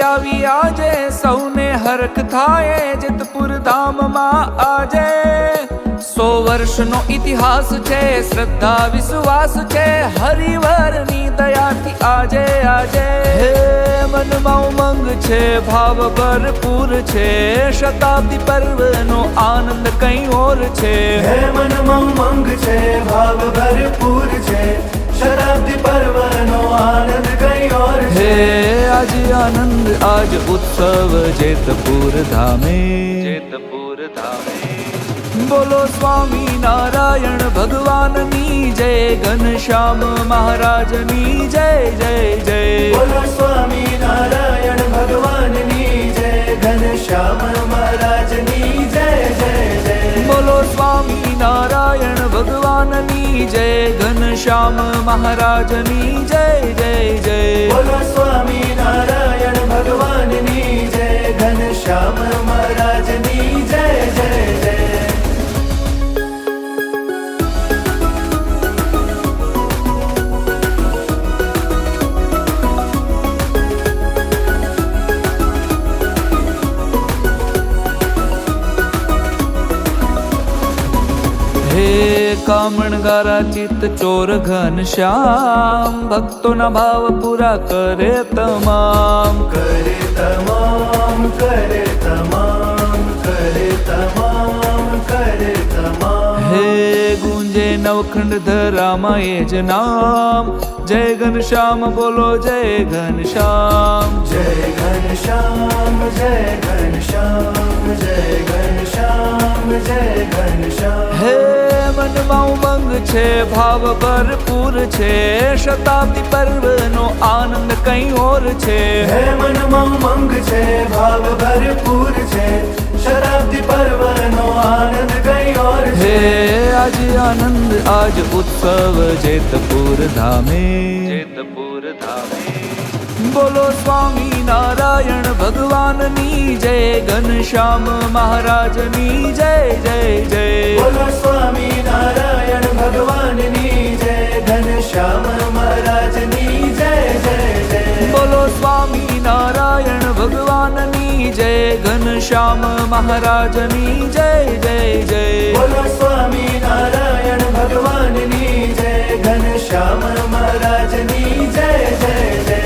આવી આજે સૌને હરખ થાય જેતપુર ધામમાં આજે 100 વર્ષનો ઇતિહાસ છે, શ્રદ્ધા વિશ્વાસ છે, હરિવરની દયાથી આજે આજે હે મનમાં ઉમંગ છે, ભાવ ભરપૂર છે, શતાબ્દી પર્વનો આનંદ કઈ ઓર છે. હે મનમાં ઉમંગ છે, ભાવ ભરપૂર છે, શતાબ્દી પર્વનો આનંદ કઈ ઓર છે. આજ આનંદ આજ ઉત્સવ જેતપુર ધામે, જેતપુર ધામે બોલો સ્વામી નારાયણ ભગવાનની જય, ઘનશ્યામ મહારાજની જય જય જય. બોલો સ્વામી નારાયણ ભગવાનની જય, ઘનશ્યામ મહારાજની જય જય જય. બોલો સ્વામી નારાયણ ભગવાનની જય, ઘનશ્યામ મહારાજની જય જય જય. બોલો સ્વામી નારાયણ ભગવાનની જય, ઘનશ્યામ મહારાજની જય જય જય. હે કામણગારા ચિત્ત ચોર ઘનશ્યામ, ભક્તોના ભાવ પૂરા કરે તમામ, કરે તમામ, કરે તમામ, કરે તમામ, કરે તમામ. હે ગુંજે નવખંડ ધરામાં એ જ નામ, જય ઘનશ્યામ બોલો જય ઘનશ્યામ. જય ઘનશ્યામ, જય ઘનશ્યામ, જય ઘનશ્યામ, જય ઘનશ્યામ. હે મનમાં ઉમંગ છે, ભાવ ભરપૂર છે, શતાબ્દી પર્વનો આનંદ કઈ ઓર છે. હે મનમાં ઉમંગ છે, ભાવ ભરપૂર છે, શતાબ્દી પર્વનો આનંદ કઈ ઓર છે. આજ આનંદ આજ ઉત્સવ જેતપુર ધામે, જેતપુર ધામે બોલો સ્વામી નારાયણ ભગવાનની જય, ઘનશ્યામ મહારાજની જય જય જય. બોલો સ્વામી નારાયણ ભગવાનની જય, ઘનશ્યામ મહારાજની જય જય જય. બોલો સ્વામી નારાયણ ભગવાનની જય, ઘનશ્યામ મહારાજની જય જય જય. બોલો સ્વામી નારાયણ ભગવાનની જય, ઘનશ્યામ મહારાજની જય જય જય.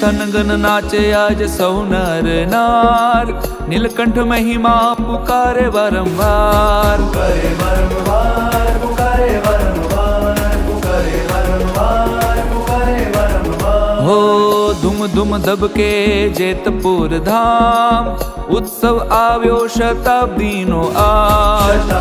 તનગન નાચે આજ સૌ નર નાર, નીલકંઠ મહિમા પુકારે વારંવાર, પુકારે વારંવાર, પુકારે વારંવાર, પુકારે વારંવાર, પુકારે વારંવાર. હો ધૂમ ધૂમ ધબકે જેતપુર ધામ, ઉત્સવ આવ્યો શતાબ્દીનો આજ,